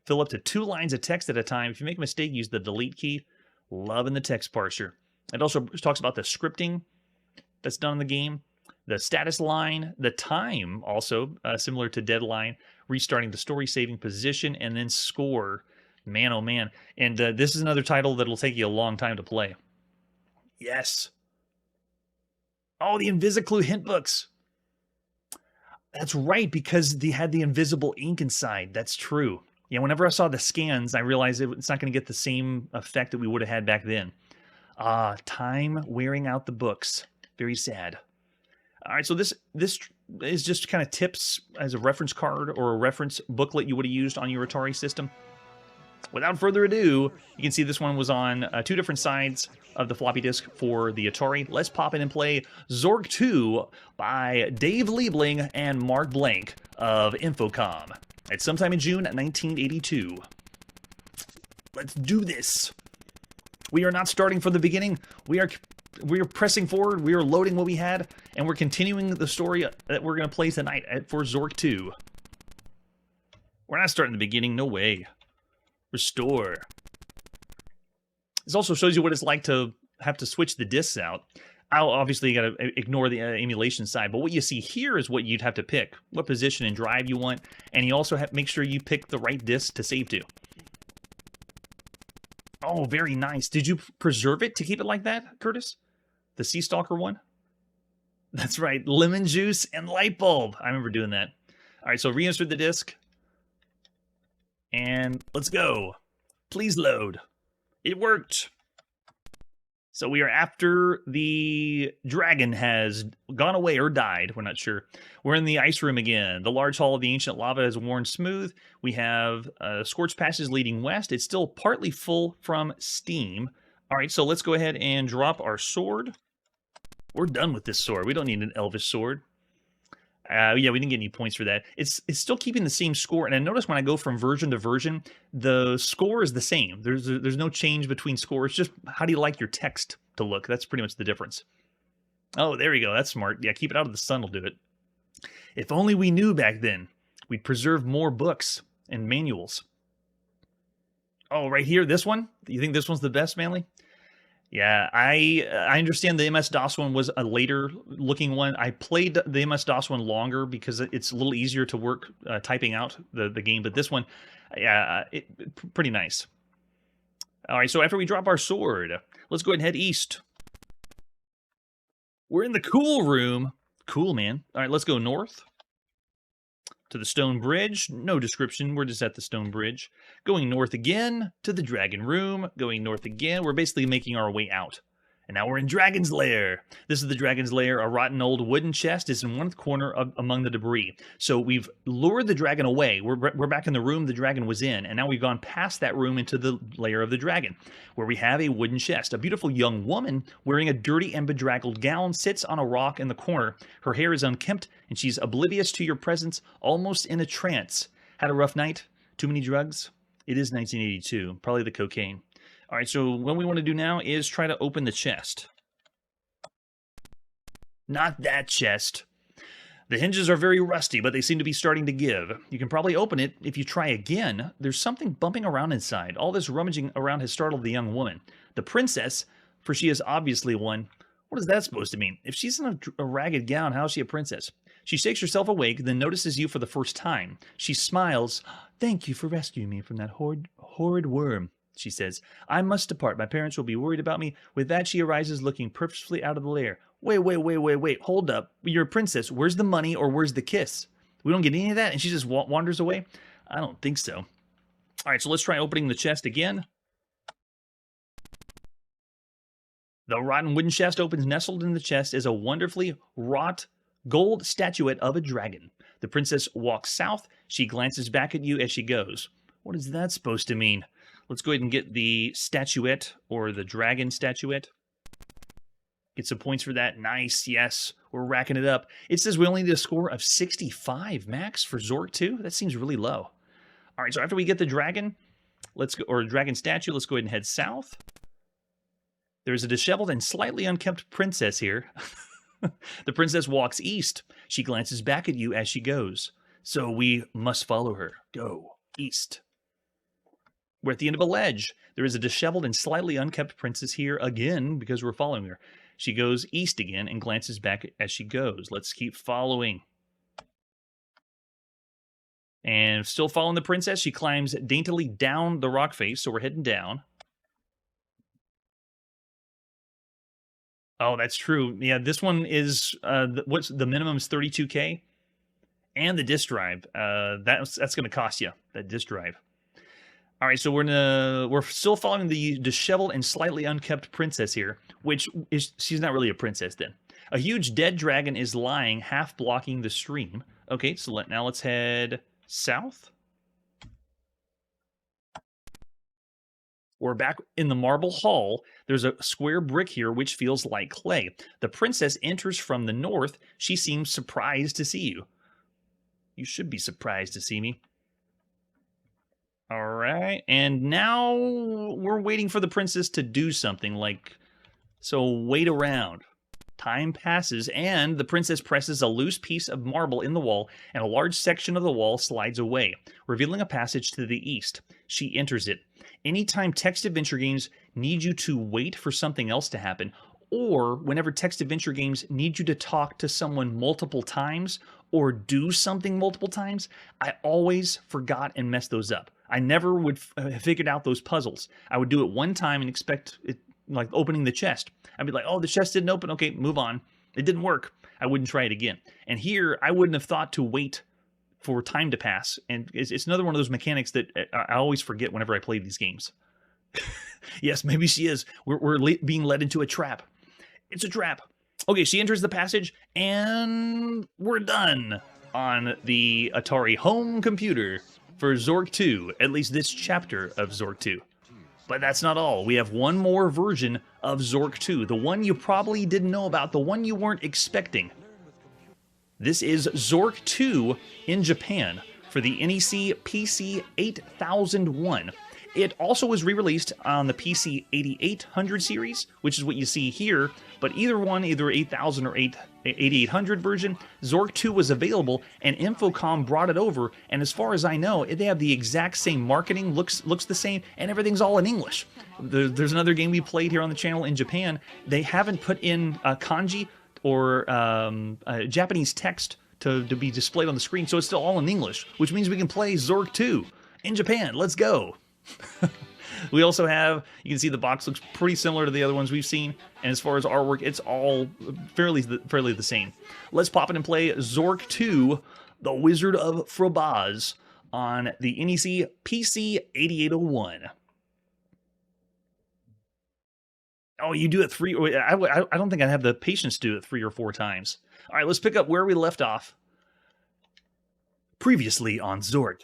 fill up to 2 lines of text at a time. If you make a mistake, use the delete key. Loving the text parser. It also talks about the scripting that's done in the game, the status line, the time also, similar to Deadline, restarting the story, saving position, and then score. Man, oh man. And this is another title that'll take you a long time to play. Yes. Oh, the Invisiclue hint books. That's right, because they had the invisible ink inside. That's true. Yeah, whenever I saw the scans, I realized it's not going to get the same effect that we would have had back then. Time wearing out the books. Very sad. All right, so this is just kind of tips as a reference card or a reference booklet you would have used on your Atari system. Without further ado, you can see this one was on 2 different sides of the floppy disk for the Atari. Let's pop in and play Zork II by Dave Liebling and Mark Blank of Infocom at sometime in June 1982. Let's do this. We are not starting from the beginning. We are pressing forward. We are loading what we had, and we're continuing the story that we're going to play tonight for Zork II. We're not starting the beginning. No way. Restore. This also shows you what it's like to have to switch the discs out. Obviously, you got to ignore the emulation side, but what you see here is what you'd have to pick, what position and drive you want, and you also have to make sure you pick the right disc to save to. Oh, very nice. Did you preserve it to keep it like that, Curtis? The Sea Stalker one? That's right, lemon juice and light bulb. I remember doing that. All right, so reinsert the disc. And let's go. Please load. It worked. So we are after the dragon has gone away or died. We're not sure. We're in the ice room again. The large hall of the ancient lava is worn smooth. We have scorched passages leading west. It's still partly full from steam. All right, so let's go ahead and drop our sword. We're done with this sword. We don't need an elvish sword. Yeah, we didn't get any points for that. It's still keeping the same score, and I notice when I go from version to version, the score is the same. There's no change between scores. Just how do you like your text to look? That's pretty much the difference. Oh, there we go. That's smart. Yeah, keep it out of the sun will do it. If only we knew back then, we'd preserve more books and manuals. Oh, right here, this one? You think this one's the best, Manly? Yeah, I understand the MS-DOS one was a later looking one. I played the MS-DOS one longer because it's a little easier to work typing out the game. But this one, yeah, pretty nice. All right, so after we drop our sword, let's go ahead and head east. We're in the cool room. Cool, man. All right, let's go north. To the stone bridge, no description, we're just at the stone bridge. Going north again, to the dragon room, going north again, we're basically making our way out. And now we're in Dragon's Lair. This is the Dragon's Lair. A rotten old wooden chest is in one corner among the debris. So we've lured the dragon away. We're back in the room the dragon was in, and now we've gone past that room into the lair of the dragon, where we have a wooden chest. A beautiful young woman wearing a dirty and bedraggled gown sits on a rock in the corner. Her hair is unkempt, and she's oblivious to your presence, almost in a trance. Had a rough night? Too many drugs? It is 1982. Probably the cocaine. All right, so what we want to do now is try to open the chest. Not that chest. The hinges are very rusty, but they seem to be starting to give. You can probably open it if you try again. There's something bumping around inside. All this rummaging around has startled the young woman. The princess, for she is obviously one. What is that supposed to mean? If she's in a ragged gown, how is she a princess? She shakes herself awake, then notices you for the first time. She smiles. Thank you for rescuing me from that horrid worm, she says. I must depart. My parents will be worried about me. With that, she arises, looking purposefully out of the lair. Wait. Hold up. You're a princess. Where's the money or where's the kiss? We don't get any of that? And she just wanders away? I don't think so. All right, so let's try opening the chest again. The rotten wooden chest opens. Nestled in the chest is a wonderfully wrought gold statuette of a dragon. The princess walks south. She glances back at you as she goes. What is that supposed to mean? Let's go ahead and get the statuette, or the dragon statuette. Get some points for that. Nice, yes. We're racking it up. It says we only need a score of 65 max for Zork II. That seems really low. All right, so after we get the dragon, or dragon statue, let's go ahead and head south. There's a disheveled and slightly unkempt princess here. The princess walks east. She glances back at you as she goes. So we must follow her. Go east. We're at the end of a ledge. There is a disheveled and slightly unkempt princess here again because we're following her. She goes east again and glances back as she goes. Let's keep following. And still following the princess, she climbs daintily down the rock face, so we're heading down. Oh, that's true. Yeah, this one is, what's the minimum is 32K? And the disk drive. That's going to cost you, that disk drive. All right, so we're still following the disheveled and slightly unkempt princess here, which is, she's not really a princess then. A huge dead dragon is lying, half blocking the stream. Okay, so now let's head south. We're back in the marble hall. There's a square brick here which feels like clay. The princess enters from the north. She seems surprised to see you. You should be surprised to see me. All right, and now we're waiting for the princess to do something, so wait around. Time passes, and the princess presses a loose piece of marble in the wall, and a large section of the wall slides away, revealing a passage to the east. She enters it. Anytime text adventure games need you to wait for something else to happen, or whenever text adventure games need you to talk to someone multiple times or do something multiple times, I always forgot and messed those up. I never would have figured out those puzzles. I would do it one time and expect it, like opening the chest. I'd be like, oh, the chest didn't open. Okay, move on. It didn't work. I wouldn't try it again. And here, I wouldn't have thought to wait for time to pass. And it's another one of those mechanics that I always forget whenever I play these games. Yes, maybe she is. We're being led into a trap. It's a trap. Okay, she enters the passage, and we're done on the Atari home computer for Zork 2, at least this chapter of Zork 2. But that's not all. We have one more version of Zork 2, the one you probably didn't know about, the one you weren't expecting. This is Zork 2 in Japan for the NEC PC 8001. It also was re-released on the PC 8800 series, which is what you see here, but either one, either 8000 or 8800 version, Zork 2 was available, and Infocom brought it over, and as far as I know, they have the exact same marketing, looks the same, and everything's all in English. There's another game we played here on the channel in Japan. They haven't put in kanji or Japanese text to be displayed on the screen, so it's still all in English, which means we can play Zork 2 in Japan. Let's go! We also have, you can see the box looks pretty similar to the other ones we've seen, and as far as artwork, it's all fairly the same. Let's pop in and play Zork 2, The Wizard of Frobozz, on the NEC PC 8801. Oh, you do it I don't think I have the patience to do it 3 or 4 times. All right, let's pick up where we left off. Previously on Zork.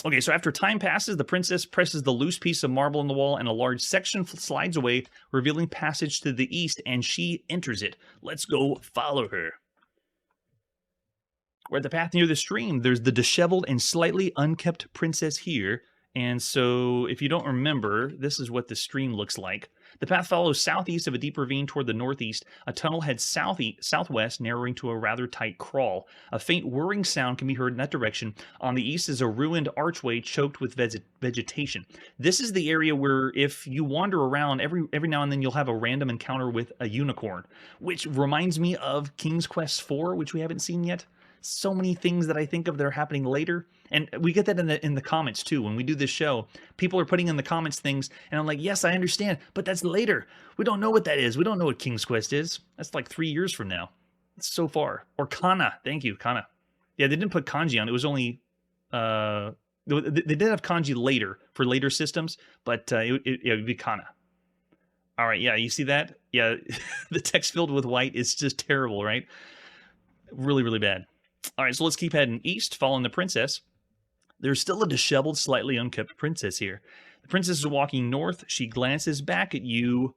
Okay, so after time passes, the princess presses the loose piece of marble on the wall, and a large section slides away, revealing passage to the east, and she enters it. Let's go follow her. We're at the path near the stream. There's the disheveled and slightly unkept princess here, and so if you don't remember, this is what the stream looks like. The path follows southeast of a deep ravine toward the northeast. A tunnel heads southwest, narrowing to a rather tight crawl. A faint whirring sound can be heard in that direction. On the east is a ruined archway choked with vegetation. This is the area where if you wander around, every now and then you'll have a random encounter with a unicorn, which reminds me of King's Quest IV, which we haven't seen yet. So many things that I think of that are happening later. And we get that in the comments too. When we do this show, people are putting in the comments things, and I'm like, yes, I understand, but that's later. We don't know what that is. We don't know what King's Quest is. That's like 3 years from now. It's so far. Or Kana. Thank you, Kana. Yeah, they didn't put kanji on. It was only... they did have kanji later, for later systems, but it would be Kana. All right, yeah, you see that? Yeah, the text filled with white is just terrible, right? Really, really bad. All right, so let's keep heading east, following the princess. There's still a disheveled, slightly unkept princess here. The princess is walking north. She glances back at you.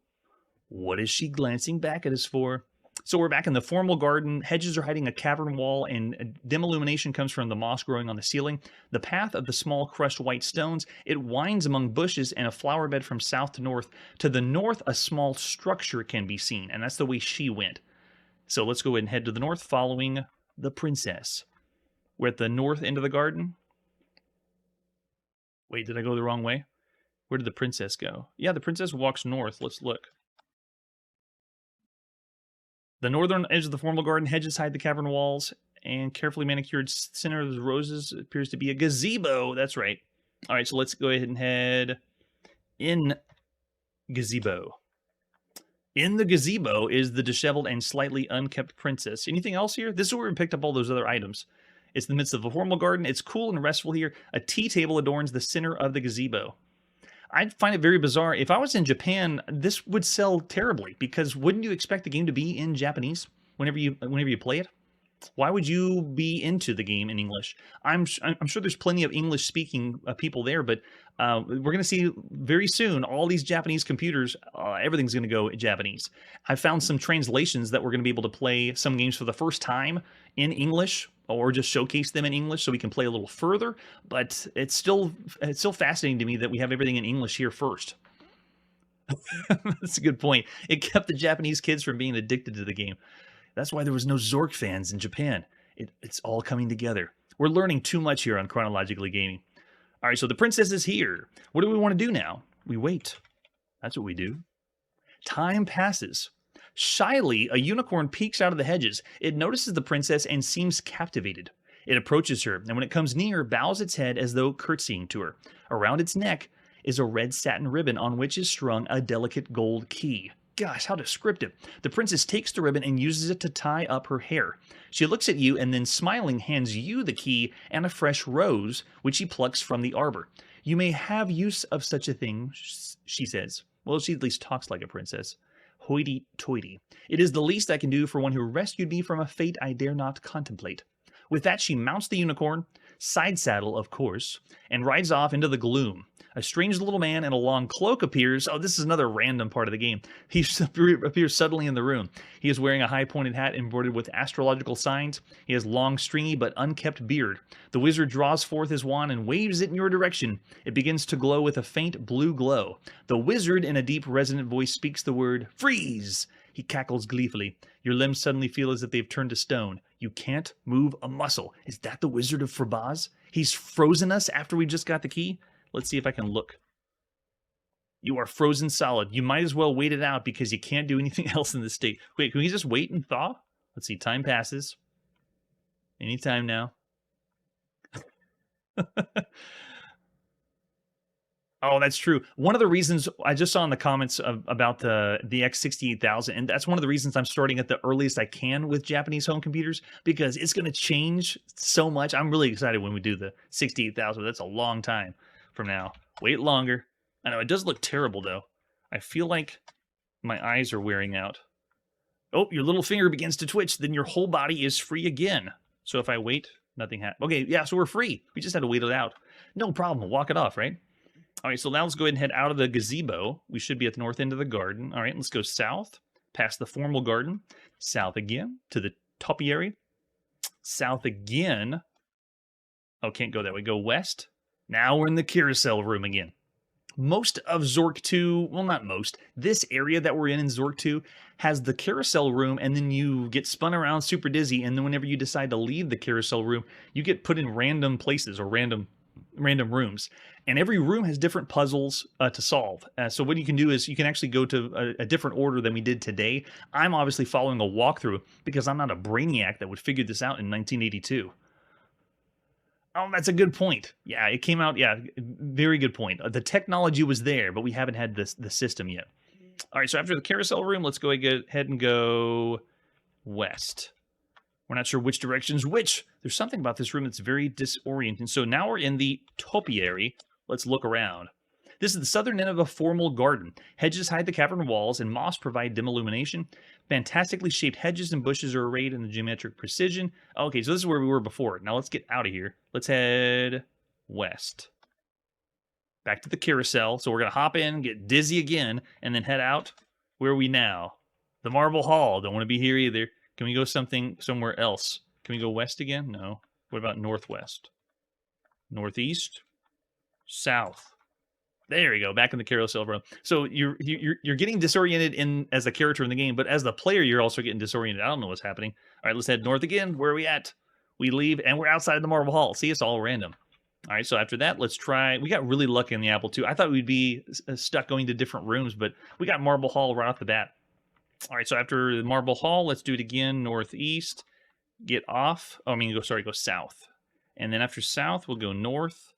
What is she glancing back at us for? So we're back in the formal garden. Hedges are hiding a cavern wall, and dim illumination comes from the moss growing on the ceiling. The path of the small crushed white stones, it winds among bushes and a flower bed from south to north. To the north, a small structure can be seen, and that's the way she went. So let's go ahead and head to the north, following the princess. We're at the north end of the garden. Wait, did I go the wrong way? Where did the princess go? Yeah, the princess walks north. Let's look. The northern edge of the formal garden, hedges hide the cavern walls, and carefully manicured center of the roses appears to be a gazebo. That's right. All right, so let's go ahead and head in gazebo. In the gazebo is the disheveled and slightly unkept princess. Anything else here? This is where we picked up all those other items. It's in the midst of a formal garden. It's cool and restful here. A tea table adorns the center of the gazebo. I find it very bizarre. If I was in Japan, this would sell terribly, because wouldn't you expect the game to be in Japanese whenever you play it? Why would you be into the game in English? I'm sure there's plenty of English-speaking people there, but we're going to see very soon all these Japanese computers, everything's going to go Japanese. I found some translations that we're going to be able to play some games for the first time in English, or just showcase them in English so we can play a little further, but it's still fascinating to me that we have everything in English here first. That's a good point. It kept the Japanese kids from being addicted to the game. That's why there was no Zork fans in Japan. It's all coming together. We're learning too much here on Chronologically Gaming. All right, so the princess is here. What do we want to do now? We wait. That's what we do. Time passes. Shyly, a unicorn peeks out of the hedges. It notices the princess and seems captivated. It approaches her, and when it comes near, bows its head as though curtsying to her. Around its neck is a red satin ribbon on which is strung a delicate gold key. Gosh, how descriptive. The princess takes the ribbon and uses it to tie up her hair. She looks at you and then, smiling, hands you the key and a fresh rose, which she plucks from the arbor. You may have use of such a thing, she says. Well, she at least talks like a princess. Hoity-toity. It is the least I can do for one who rescued me from a fate I dare not contemplate. With that, she mounts the unicorn, side saddle, of course, and rides off into the gloom. A strange little man in a long cloak appears. Oh, this is another random part of the game. He appears suddenly in the room. He is wearing a high-pointed hat embroidered with astrological signs. He has long, stringy, but unkempt beard. The wizard draws forth his wand and waves it in your direction. It begins to glow with a faint blue glow. The wizard, in a deep, resonant voice, speaks the word, "Freeze!" He cackles gleefully. Your limbs suddenly feel as if they've turned to stone. You can't move a muscle. Is that the Wizard of Frobozz? He's frozen us after we just got the key? Let's see if I can look. You are frozen solid. You might as well wait it out because you can't do anything else in this state. Wait, can we just wait and thaw? Let's see. Time passes. Anytime now. Oh, that's true. One of the reasons I just saw in the comments about the X68000, and that's one of the reasons I'm starting at the earliest I can with Japanese home computers, because it's going to change so much. I'm really excited when we do the 68000. That's a long time from now. Wait longer. I know it does look terrible though. I feel like my eyes are wearing out. Oh, your little finger begins to twitch. Then your whole body is free again. So if I wait, nothing happens. Okay, yeah, so we're free. We just had to wait it out. No problem. Walk it off, right? All right, so now let's go ahead and head out of the gazebo. We should be at the north end of the garden. All right, let's go south, past the formal garden, south again to the topiary, south again. Oh, can't go that way. Go west. Now we're in the carousel room again. Most of Zork II, well, not most, this area that we're in Zork II has the carousel room, and then you get spun around super dizzy, and then whenever you decide to leave the carousel room, you get put in random places or random rooms, and every room has different puzzles to solve. So what you can do is you can actually go to a different order than we did today. I'm obviously following a walkthrough because I'm not a brainiac that would figure this out in 1982. Oh, that's a good point. Yeah, it came out. Yeah, very good point. The technology was there, but we haven't had the system yet. All right, so after the carousel room, let's go ahead and go west. We're not sure which direction's which. There's something about this room that's very disorienting. So now we're in the topiary. Let's look around. This is the southern end of a formal garden. Hedges hide the cavern walls, and moss provide dim illumination. Fantastically shaped hedges and bushes are arrayed in the geometric precision. Okay, so this is where we were before. Now let's get out of here. Let's head west. Back to the carousel. So we're going to hop in, get dizzy again, and then head out. Where are we now? The Marble Hall. Don't want to be here either. Can we go somewhere else? Can we go west again? No. What about northwest? Northeast? South. There we go. Back in the carousel room. So you're getting disoriented as a character in the game, but as the player, you're also getting disoriented. I don't know what's happening. All right, let's head north again. Where are we at? We leave, and we're outside the Marble Hall. See, it's all random. All right, so after that, let's try. We got really lucky in the Apple II. I thought we'd be stuck going to different rooms, but we got Marble Hall right off the bat. All right, so after the Marble Hall, let's do it again. Northeast. Get off. Oh, I mean, go south. And then after south, we'll go north.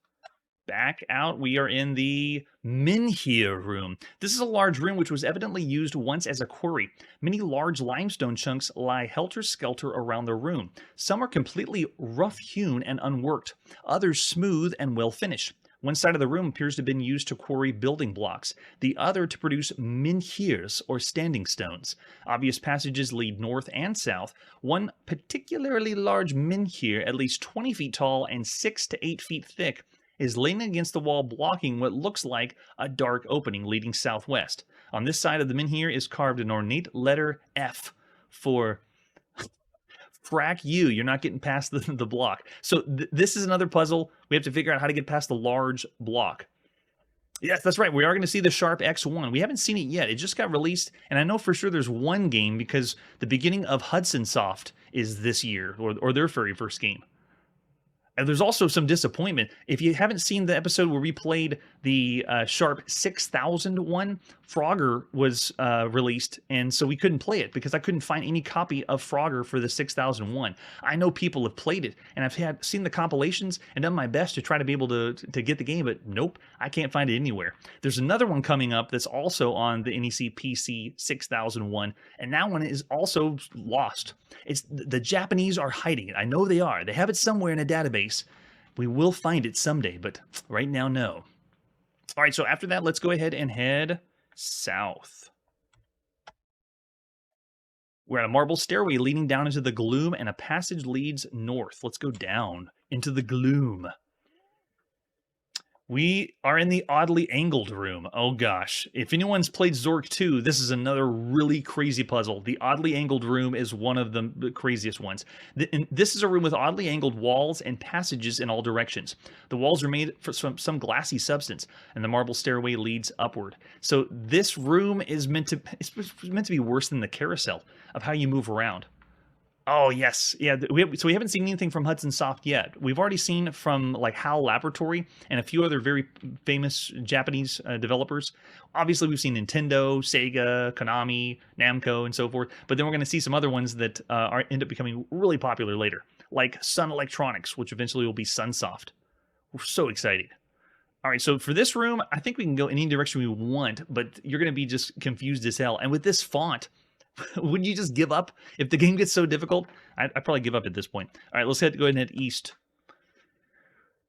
Back out. We are in the Menhir room. This is a large room which was evidently used once as a quarry. Many large limestone chunks lie helter-skelter around the room. Some are completely rough-hewn and unworked. Others smooth and well-finished. One side of the room appears to have been used to quarry building blocks, the other to produce menhirs, or standing stones. Obvious passages lead north and south. One particularly large menhir, at least 20 feet tall and 6 to 8 feet thick, is leaning against the wall, blocking what looks like a dark opening leading southwest. On this side of the menhir is carved an ornate letter F for frack you. You're not getting past the block. So this is another puzzle. We have to figure out how to get past the large block. Yes, that's right. We are going to see the Sharp X1. We haven't seen it yet. It just got released, and I know for sure there's one game because the beginning of Hudson Soft is this year, or their very first game. And there's also some disappointment. If you haven't seen the episode where we played the Sharp 6000 one, Frogger was released, and so we couldn't play it because I couldn't find any copy of Frogger for the 6001. I know people have played it, and I've seen the compilations and done my best to try to be able to get the game, but nope, I can't find it anywhere. There's another one coming up that's also on the NEC PC 6001, and that one is also lost. The Japanese are hiding it. I know they are. They have it somewhere in a database. We will find it someday, but right now, no. All right, so after that, let's go ahead and head south. We're at a marble stairway leading down into the gloom, and a passage leads north. Let's go down into the gloom. We are in the oddly angled room. Oh gosh. If anyone's played Zork II, this is another really crazy puzzle. The oddly angled room is one of the craziest ones. This is a room with oddly angled walls and passages in all directions. The walls are made from some glassy substance, and the marble stairway leads upward. So this room is meant to be worse than the carousel of how you move around. Oh, yes. Yeah, so we haven't seen anything from Hudson Soft yet. We've already seen from like HAL Laboratory and a few other very famous Japanese developers. Obviously, we've seen Nintendo, Sega, Konami, Namco, and so forth. But then we're going to see some other ones that end up becoming really popular later, like Sun Electronics, which eventually will be Sunsoft. We're so excited. All right, so for this room, I think we can go any direction we want, but you're going to be just confused as hell. And with this font, wouldn't you just give up if the game gets so difficult? I'd probably give up at this point. All right, let's go ahead and head east.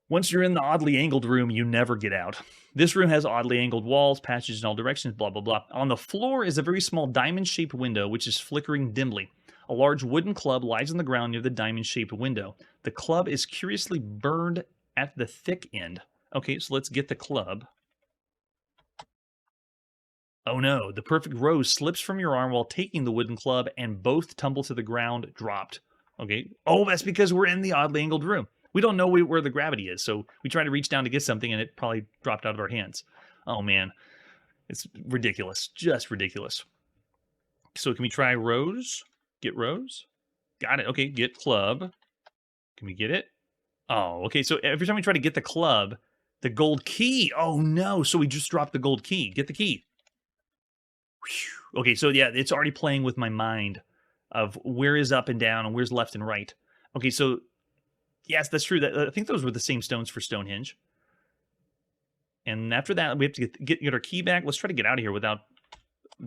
Once you're in the oddly angled room, you never get out. This room has oddly angled walls, passages in all directions, blah, blah, blah. On the floor is a very small diamond-shaped window, which is flickering dimly. A large wooden club lies on the ground near the diamond-shaped window. The club is curiously burned at the thick end. Okay, so let's get the club. Oh no, the perfect rose slips from your arm while taking the wooden club, and both tumble to the ground, dropped. Okay. Oh, that's because we're in the oddly angled room. We don't know where the gravity is, so we try to reach down to get something, and it probably dropped out of our hands. Oh man, it's ridiculous. Just ridiculous. So can we try rose? Get rose? Got it. Okay, get club. Can we get it? Oh, okay, so every time we try to get the club, the gold key. Oh no, so we just dropped the gold key. Get the key. Okay, so yeah, it's already playing with my mind of where is up and down and where's left and right. Okay, so yes, that's true. I think those were the same stones for Stonehenge. And after that, we have to get our key back. Let's try to get out of here without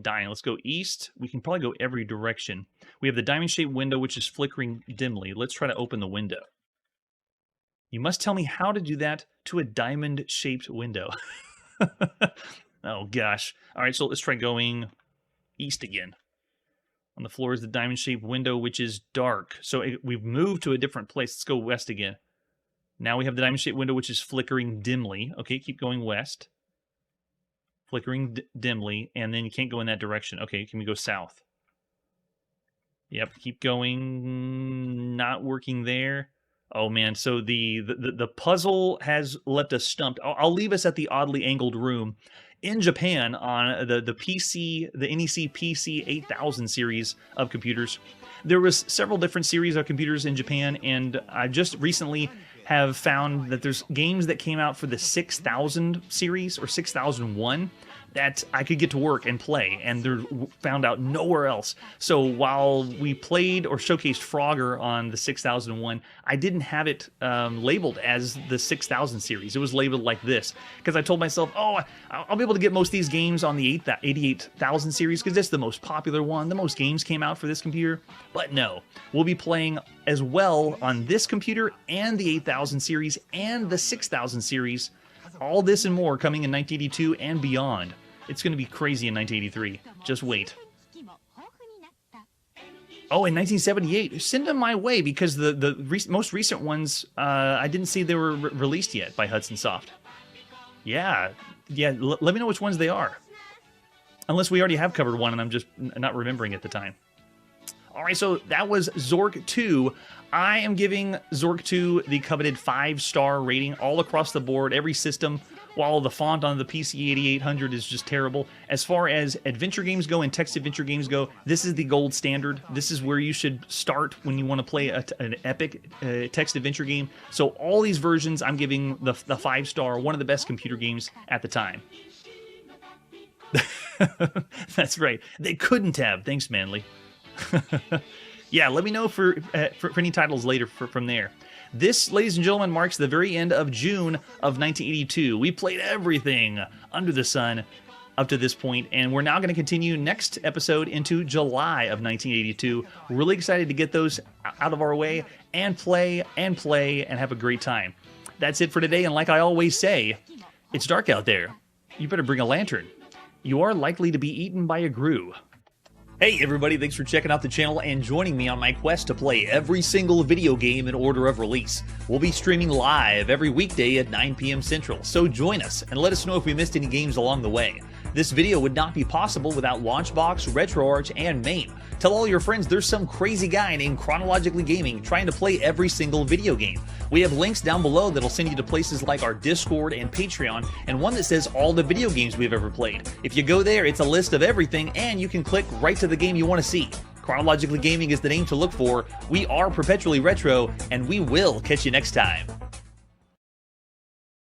dying. Let's go east. We can probably go every direction. We have the diamond-shaped window, which is flickering dimly. Let's try to open the window. You must tell me how to do that to a diamond-shaped window. Oh, gosh. All right, so let's try going east again. On the floor is the diamond-shaped window, which is dark. So we've moved to a different place. Let's go west again. Now we have the diamond-shaped window, which is flickering dimly. Okay, keep going west. Flickering dimly, and then you can't go in that direction. Okay, can we go south? Yep, keep going. Not working there. Oh, man, so the puzzle has left us stumped. I'll leave us at the oddly angled room. In Japan, on the PC, the NEC PC 8000 series of computers, there was several different series of computers in Japan, and I just recently have found that there's games that came out for the 6000 series or 6001 that I could get to work and play, and they're found out nowhere else. So while we played or showcased Frogger on the 6001, I didn't have it labeled as the 6000 series. It was labeled like this, because I told myself, oh, I'll be able to get most of these games on the 88,000 series, because it's the most popular one. The most games came out for this computer. But no, we'll be playing as well on this computer and the 8000 series and the 6000 series. All this and more coming in 1982 and beyond. It's going to be crazy in 1983. Just wait. Oh, in 1978. Send them my way, because the most recent ones, I didn't see they were released yet by Hudson Soft. Yeah. Let me know which ones they are. Unless we already have covered one and I'm just not remembering at the time. All right, so that was Zork II. I am giving Zork II the coveted 5-star rating all across the board, every system, while the font on the PC 8800 is just terrible. As far as adventure games go and text adventure games go, this is the gold standard. This is where you should start when you want to play an epic text adventure game. So all these versions, I'm giving the 5-star, one of the best computer games at the time. That's right. They couldn't have. Thanks, Manly. Yeah, let me know for any titles later from there. This, ladies and gentlemen, marks the very end of June of 1982. We played everything under the sun up to this point, and we're now going to continue next episode into July of 1982. Really excited to get those out of our way and play and have a great time. That's it for today, and like I always say, it's dark out there. You better bring a lantern. You are likely to be eaten by a grue. Hey everybody, thanks for checking out the channel and joining me on my quest to play every single video game in order of release. We'll be streaming live every weekday at 9 p.m. Central, so join us and let us know if we missed any games along the way. This video would not be possible without Launchbox, RetroArch, and MAME. Tell all your friends there's some crazy guy named Chronologically Gaming trying to play every single video game. We have links down below that'll send you to places like our Discord and Patreon, and one that says all the video games we've ever played. If you go there, it's a list of everything, and you can click right to the game you want to see. Chronologically Gaming is the name to look for. We are perpetually retro, and we will catch you next time.